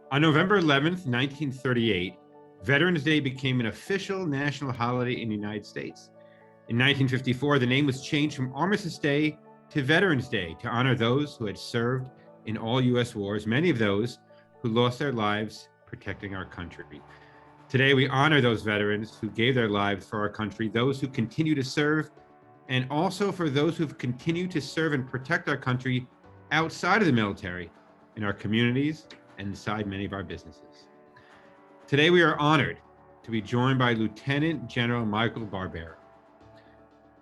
On November 11th, 1938, Veterans Day became an official national holiday in the United States. In 1954, the name was changed from Armistice Day to Veterans Day to honor those who had served in all U.S. wars, many of those who lost their lives protecting our country. Today, we honor those veterans who gave their lives for our country, those who continue to serve, and also for those who've continued to serve and protect our country outside of the military, in our communities, and inside many of our businesses. Today, we are honored to be joined by Lieutenant General Michael Barbero.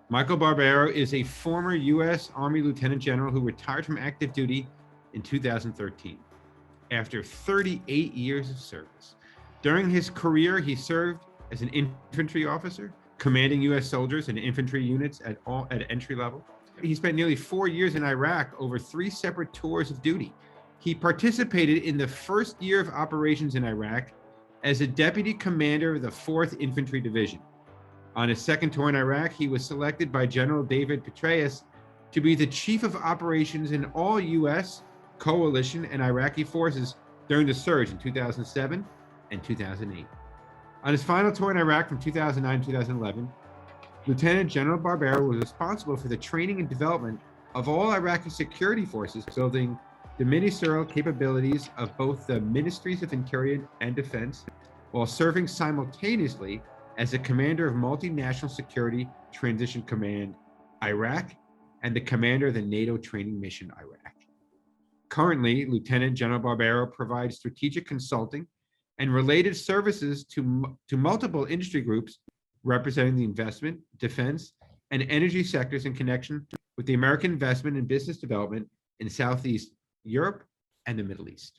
Michael Barbero is a former U.S. Army Lieutenant General who retired from active duty in 2013 after 38 years of service. During his career, he served as an infantry officer, commanding U.S. soldiers and infantry units at entry level. He spent nearly 4 years in Iraq over 3 separate tours of duty. He participated in the first year of operations in Iraq as a deputy commander of the 4th Infantry Division. On his second tour in Iraq, he was selected by General David Petraeus to be the chief of operations in all U.S., coalition, and Iraqi forces during the surge in 2007 and 2008. On his final tour in Iraq from 2009 to 2011, Lieutenant General Barbero was responsible for the training and development of all Iraqi security forces, building the ministerial capabilities of both the Ministries of Interior and Defense, while serving simultaneously as the commander of Multinational Security Transition Command, Iraq, and the commander of the NATO Training Mission, Iraq. Currently, Lieutenant General Barbero provides strategic consulting and related services to multiple industry groups representing the investment, defense, and energy sectors in connection with the American investment and business development in Southeast Europe and the Middle East.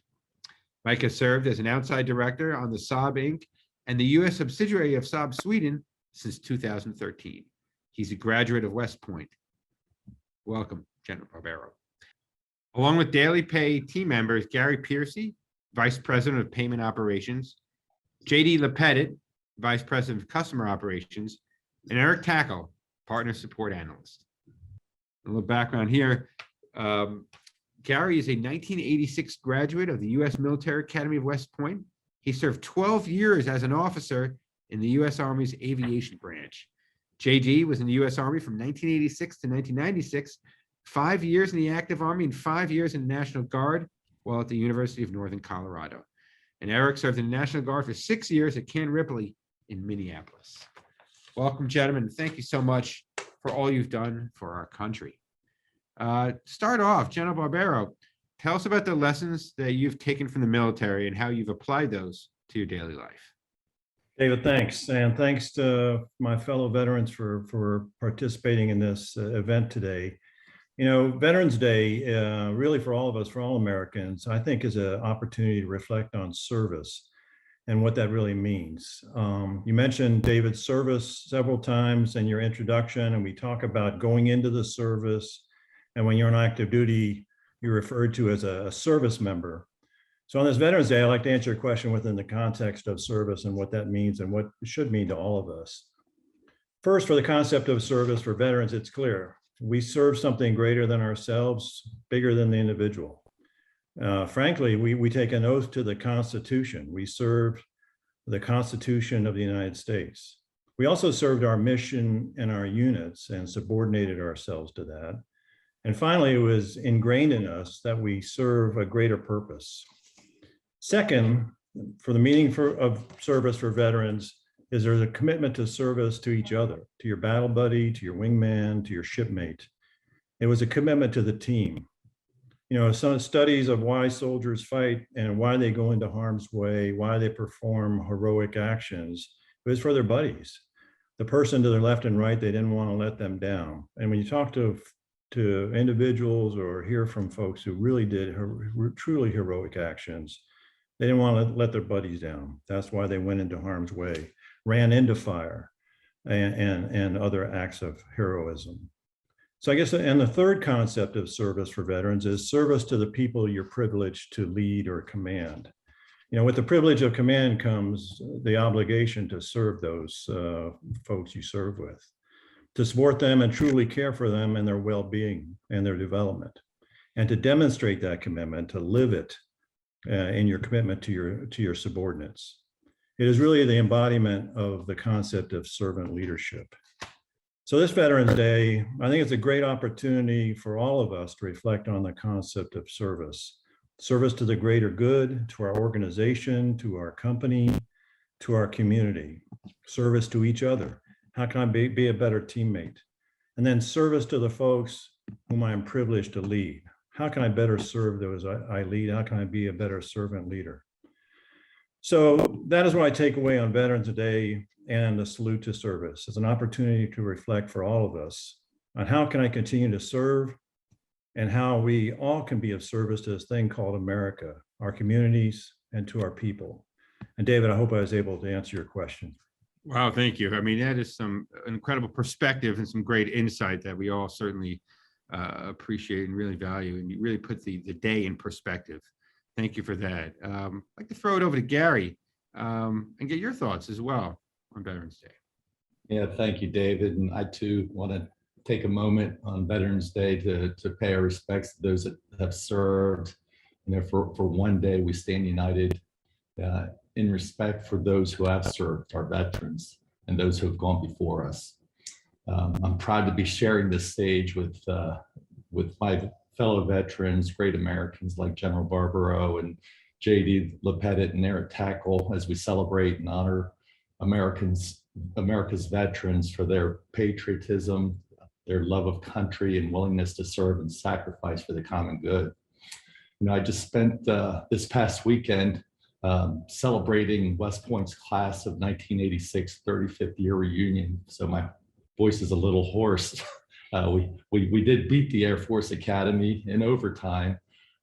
Mike has served as an outside director on the Saab Inc. and the U.S. subsidiary of Saab Sweden since 2013. He's a graduate of West Point. Welcome, General Barbero. Along with DailyPay team members Gary Piercy, Vice President of Payment Operations, JD Lepettit, Vice President of Customer Operations, and Eric Tackle, Partner Support Analyst. A little background here. Gary is a 1986 graduate of the U.S. Military Academy of West Point. He served 12 years as an officer in the U.S. Army's aviation branch. JD was in the U.S. Army from 1986 to 1996, 5 years in the active Army and 5 years in the National Guard while at the University of Northern Colorado. And Eric served in the National Guard for 6 years at Camp Ripley in Minneapolis. Welcome, gentlemen. Thank you so much for all you've done for our country. Start off, General Barbero, tell us about the lessons that you've taken from the military and how you've applied those to your daily life. David, thanks. And thanks to my fellow veterans for participating in this event today. You know, Veterans Day, really for all of us, for all Americans, I think is an opportunity to reflect on service and what that really means. You mentioned David's service several times in your introduction, and we talk about going into the service. And when you're on active duty, you're referred to as a service member. So on this Veterans Day, I'd like to answer your question within the context of service and what that means and what it should mean to all of us. First, for the concept of service for veterans, it's clear. We serve something greater than ourselves, bigger than the individual. Frankly, we take an oath to the Constitution. We serve the Constitution of the United States. We also served our mission and our units and subordinated ourselves to that. And finally, it was ingrained in us that we serve a greater purpose. Second, for the meaning of service for veterans is there's a commitment to service to each other, to your battle buddy, to your wingman, to your shipmate. It was a commitment to the team. You know, some studies of why soldiers fight and why they go into harm's way, why they perform heroic actions, it was for their buddies. The person to their left and right, they didn't want to let them down. And when you talk to individuals or hear from folks who really did truly heroic actions, they didn't want to let their buddies down. That's why they went into harm's way, ran into fire, and other acts of heroism. So I guess, and the third concept of service for veterans is service to the people you're privileged to lead or command. You know, with the privilege of command comes the obligation to serve those folks you serve with, to support them and truly care for them and their well-being and their development, and to demonstrate that commitment, to live it in your commitment to your subordinates. It is really the embodiment of the concept of servant leadership. So this Veterans Day, I think it's a great opportunity for all of us to reflect on the concept of service. Service to the greater good, to our organization, to our company, to our community. Service to each other. How can I be a better teammate? And then service to the folks whom I am privileged to lead. How can I better serve those I lead? How can I be a better servant leader? So that is what I take away on Veterans Day and the salute to service. It's an opportunity to reflect for all of us on how can I continue to serve and how we all can be of service to this thing called America, our communities, and to our people. And David, I hope I was able to answer your question. Wow, thank you. I mean, that is some incredible perspective and some great insight that we all certainly appreciate and really value, and you really put the day in perspective. Thank you for that. I'd like to throw it over to Gary and get your thoughts as well on Veterans Day. Yeah, thank you, David. And I too want to take a moment on Veterans Day to pay our respects to those that have served. You know, for one day we stand united in respect for those who have served, our veterans, and those who have gone before us. I'm proud to be sharing this stage with my fellow veterans, great Americans like General Barbaro and J.D. Lepettit and Eric Tackle, as we celebrate and honor America's veterans for their patriotism, their love of country, and willingness to serve and sacrifice for the common good. You know, I just spent this past weekend celebrating West Point's class of 1986 35th year reunion. So my voice is a little hoarse. We did beat the Air Force Academy in overtime,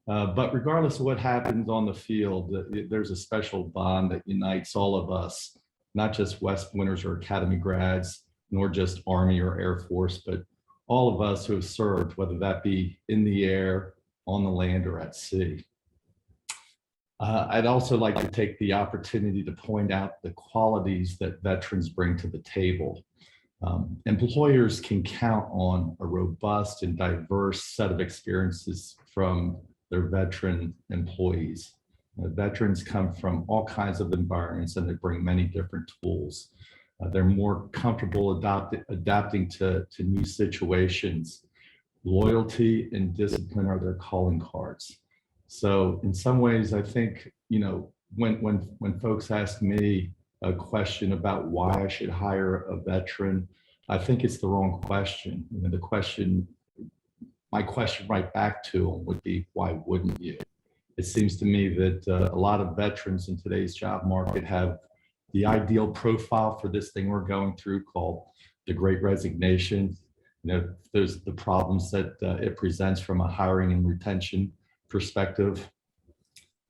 but regardless of what happens on the field, there's a special bond that unites all of us, not just West Pointers or Academy grads, nor just Army or Air Force, but all of us who have served, whether that be in the air, on the land, or at sea. I'd also like to take the opportunity to point out the qualities that veterans bring to the table. Employers can count on a robust and diverse set of experiences from their veteran employees. Veterans come from all kinds of environments and they bring many different tools. They're more comfortable adapting to new situations. Loyalty and discipline are their calling cards. So in some ways, I think, you know, when folks ask me a question about why I should hire a veteran, I think it's the wrong question. You know, my question right back to them would be, why wouldn't you? It seems to me that a lot of veterans in today's job market have the ideal profile for this thing we're going through called the Great Resignation. You know, there's the problems that it presents from a hiring and retention perspective.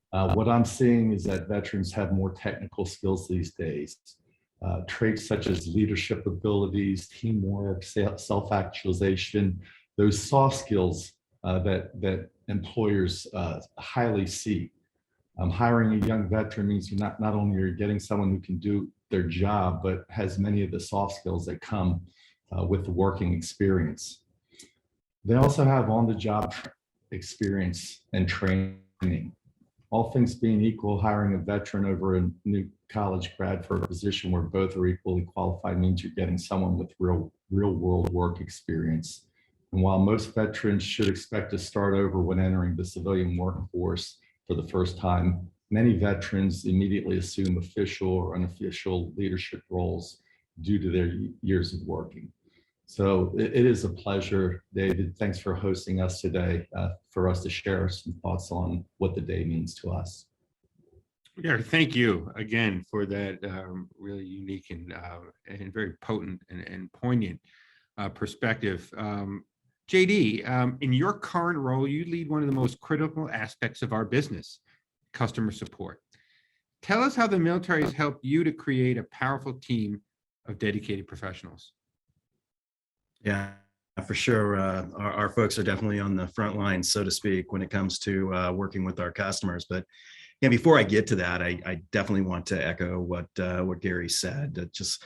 What I'm seeing is that veterans have more technical skills these days. Traits such as leadership abilities, teamwork, self-actualization, those soft skills that employers highly seek. Hiring a young veteran means you're not only are you getting someone who can do their job, but has many of the soft skills that come with the working experience. They also have on-the-job experience and training. All things being equal, hiring a veteran over a new college grad for a position where both are equally qualified means you're getting someone with real world work experience. And while most veterans should expect to start over when entering the civilian workforce for the first time, many veterans immediately assume official or unofficial leadership roles due to their years of working. So it is a pleasure, David. Thanks for hosting us today for us to share some thoughts on what the day means to us. Yeah, thank you again for that really unique and very potent and poignant perspective. JD, in your current role, you lead one of the most critical aspects of our business, customer support. Tell us how the military has helped you to create a powerful team of dedicated professionals. Yeah, for sure. Our folks are definitely on the front lines, so to speak, when it comes to working with our customers. But yeah, before I get to that, I definitely want to echo what Gary said. Just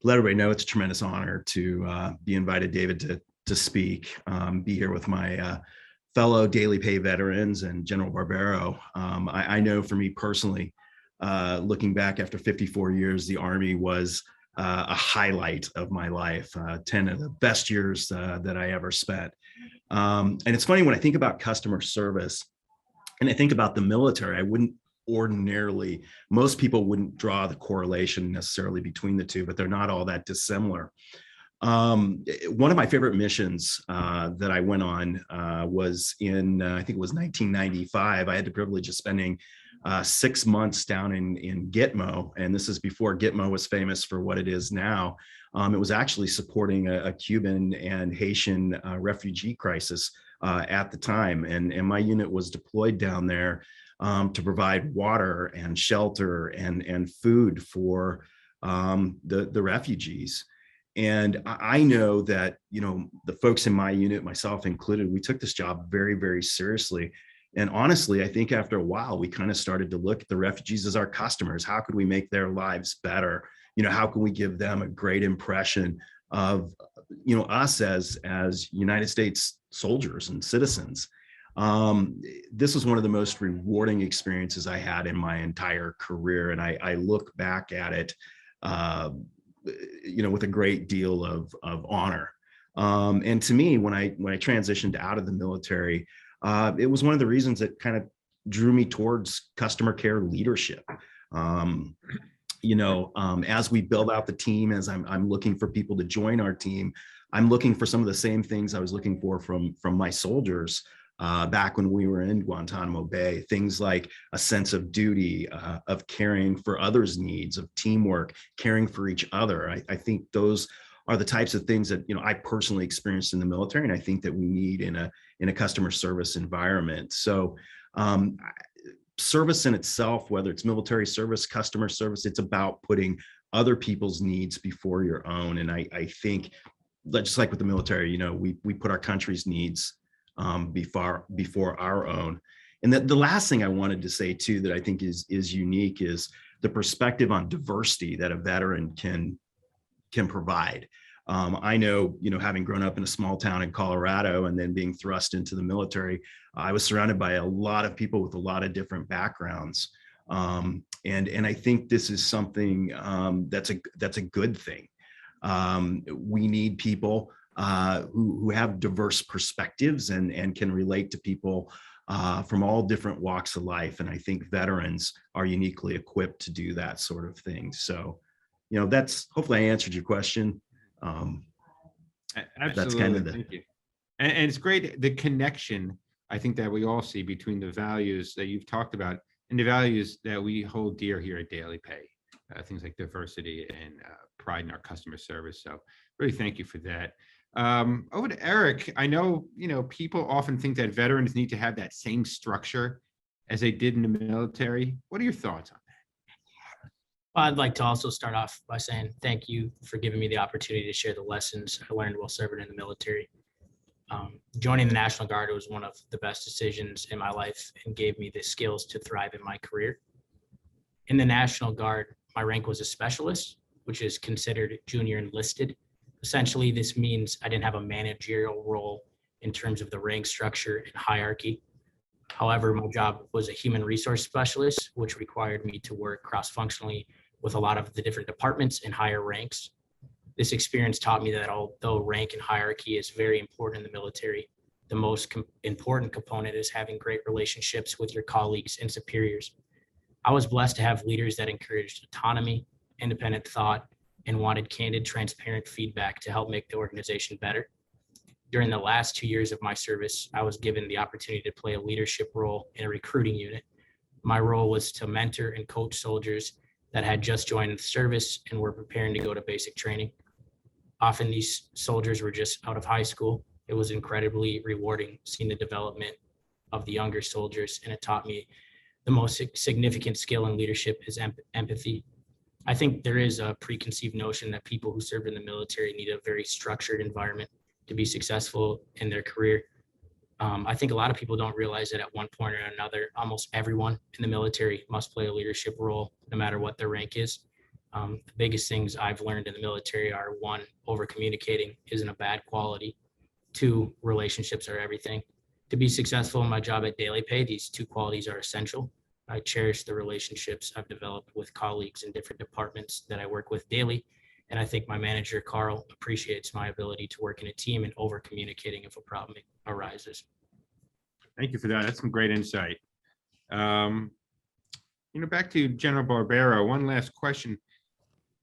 let everybody know it's a tremendous honor to be invited, David, to speak, be here with my fellow DailyPay veterans and General Barbero, I know for me personally, looking back after 54 years, the Army was a highlight of my life, 10 of the best years that I ever spent. And it's funny when I think about customer service and I think about the military, I wouldn't ordinarily, most people wouldn't draw the correlation necessarily between the two, but they're not all that dissimilar. One of my favorite missions that I went on was in, I think it was 1995. I had the privilege of spending 6 months down in Gitmo, and this is before Gitmo was famous for what it is now. It was actually supporting a Cuban and Haitian refugee crisis at the time, and my unit was deployed down there to provide water and shelter and food for the refugees. And I know that, the folks in my unit, myself included, we took this job very, very seriously. And honestly, I think after a while, we kind of started to look at the refugees as our customers. How could we make their lives better? How can we give them a great impression of, us as United States soldiers and citizens? This was one of the most rewarding experiences I had in my entire career. And I look back at it, with a great deal of honor. And to me, when I transitioned out of the military, it was one of the reasons that kind of drew me towards customer care leadership. As we build out the team, as I'm looking for people to join our team, I'm looking for some of the same things I was looking for from my soldiers back when we were in Guantanamo Bay. Things like a sense of duty, of caring for others' needs, of teamwork, caring for each other. I think those are the types of things that I personally experienced in the military, and I think that we need in a customer service environment. So service in itself, whether it's military service, customer service, it's about putting other people's needs before your own. And I think, just like with the military, we put our country's needs before our own. And the last thing I wanted to say too that I think is unique is the perspective on diversity that a veteran can provide. I know, having grown up in a small town in Colorado and then being thrust into the military, I was surrounded by a lot of people with a lot of different backgrounds. And I think this is something that's a good thing. We need people who have diverse perspectives and can relate to people from all different walks of life. And I think veterans are uniquely equipped to do that sort of thing. So, that's, hopefully I answered your question. Absolutely. That's kind of Thank you. And it's great, the connection, I think, that we all see between the values that you've talked about and the values that we hold dear here at DailyPay. Things like diversity and pride in our customer service. So really thank you for that. Over to Eric. I know, people often think that veterans need to have that same structure as they did in the military. What are your thoughts on that? Well, I'd like to also start off by saying thank you for giving me the opportunity to share the lessons I learned while serving in the military. Joining the National Guard was one of the best decisions in my life and gave me the skills to thrive in my career. In the National Guard, my rank was a specialist, which is considered junior enlisted. Essentially, this means I didn't have a managerial role in terms of the rank structure and hierarchy. However, my job was a human resource specialist, which required me to work cross-functionally with a lot of the different departments and higher ranks. This experience taught me that although rank and hierarchy is very important in the military, the most important component is having great relationships with your colleagues and superiors. I was blessed to have leaders that encouraged autonomy, independent thought, and wanted candid, transparent feedback to help make the organization better. During the last 2 years of my service, I was given the opportunity to play a leadership role in a recruiting unit. My role was to mentor and coach soldiers that had just joined the service and were preparing to go to basic training. Often these soldiers were just out of high school. It was incredibly rewarding seeing the development of the younger soldiers, and it taught me the most significant skill in leadership is empathy. I think there is a preconceived notion that people who serve in the military need a very structured environment to be successful in their career. I think a lot of people don't realize that at one point or another, almost everyone in the military must play a leadership role, no matter what their rank is. The biggest things I've learned in the military are: 1, over communicating isn't a bad quality. 2, relationships are everything. To be successful in my job at DailyPay, these two qualities are essential. I cherish the relationships I've developed with colleagues in different departments that I work with daily. And I think my manager, Carl, appreciates my ability to work in a team and over communicating if a problem arises. Thank you for that. That's some great insight. Back to General Barbera, one last question.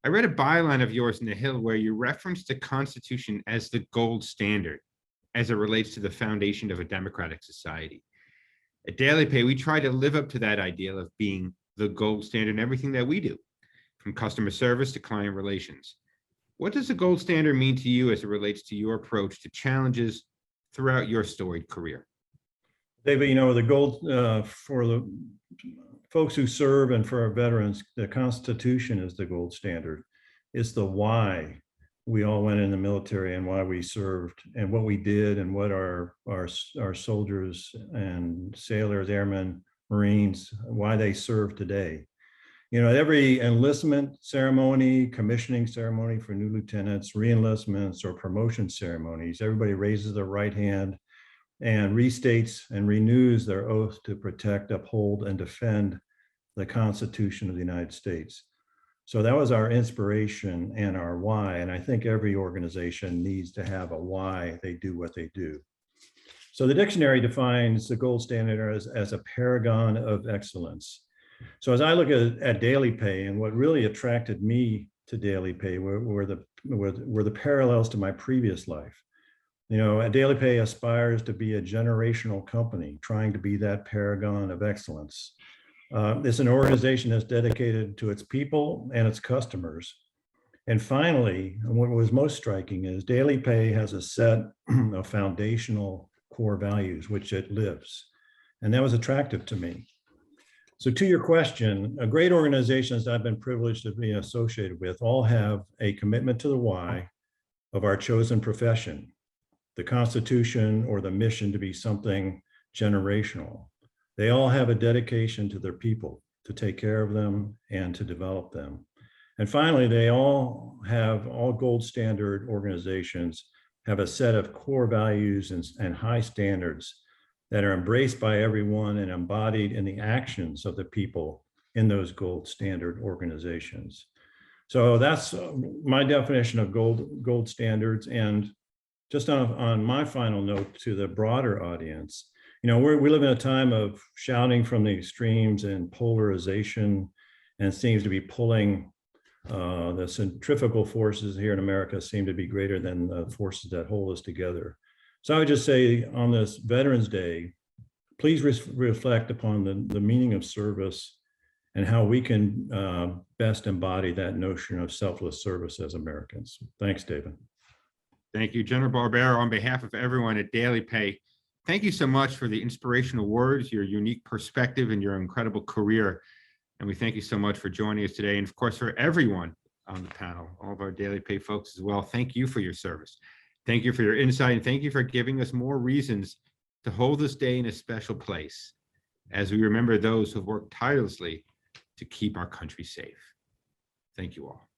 I read a byline of yours in the Hill where you referenced the Constitution as the gold standard as it relates to the foundation of a democratic society. At DailyPay, we try to live up to that ideal of being the gold standard in everything that we do, from customer service to client relations. What does the gold standard mean to you as it relates to your approach to challenges throughout your storied career? David, the gold for the folks who serve and for our veterans, the Constitution is the gold standard. It's the why we all went in the military and why we served and what we did and what our soldiers and sailors, airmen, Marines, why they serve today. At every enlistment ceremony, commissioning ceremony for new lieutenants, reenlistments or promotion ceremonies, everybody raises their right hand and restates and renews their oath to protect, uphold, and defend the Constitution of the United States. So that was our inspiration and our why. And I think every organization needs to have a why they do what they do. So the dictionary defines the gold standard as a paragon of excellence. So as I look at DailyPay, and what really attracted me to DailyPay were the parallels to my previous life. DailyPay aspires to be a generational company, trying to be that paragon of excellence. It's an organization that's dedicated to its people and its customers. And finally, what was most striking is DailyPay has a set of foundational core values, which it lives. And that was attractive to me. So to your question, great organizations I've been privileged to be associated with all have a commitment to the why of our chosen profession, the Constitution or the mission to be something generational. They all have a dedication to their people, to take care of them and to develop them. And finally, all gold standard organizations have a set of core values and high standards that are embraced by everyone and embodied in the actions of the people in those gold standard organizations. So that's my definition of gold standards. And just on my final note to the broader audience, we live in a time of shouting from the extremes and polarization, and seems to be pulling the centrifugal forces here in America seem to be greater than the forces that hold us together. So I would just say on this Veterans Day, please reflect upon the meaning of service and how we can best embody that notion of selfless service as Americans. Thanks, David. Thank you, General Barbera. On behalf of everyone at DailyPay, thank you so much for the inspirational words, your unique perspective, and your incredible career. And we thank you so much for joining us today. And of course, for everyone on the panel, all of our DailyPay folks as well, thank you for your service. Thank you for your insight, and thank you for giving us more reasons to hold this day in a special place as we remember those who've worked tirelessly to keep our country safe. Thank you all.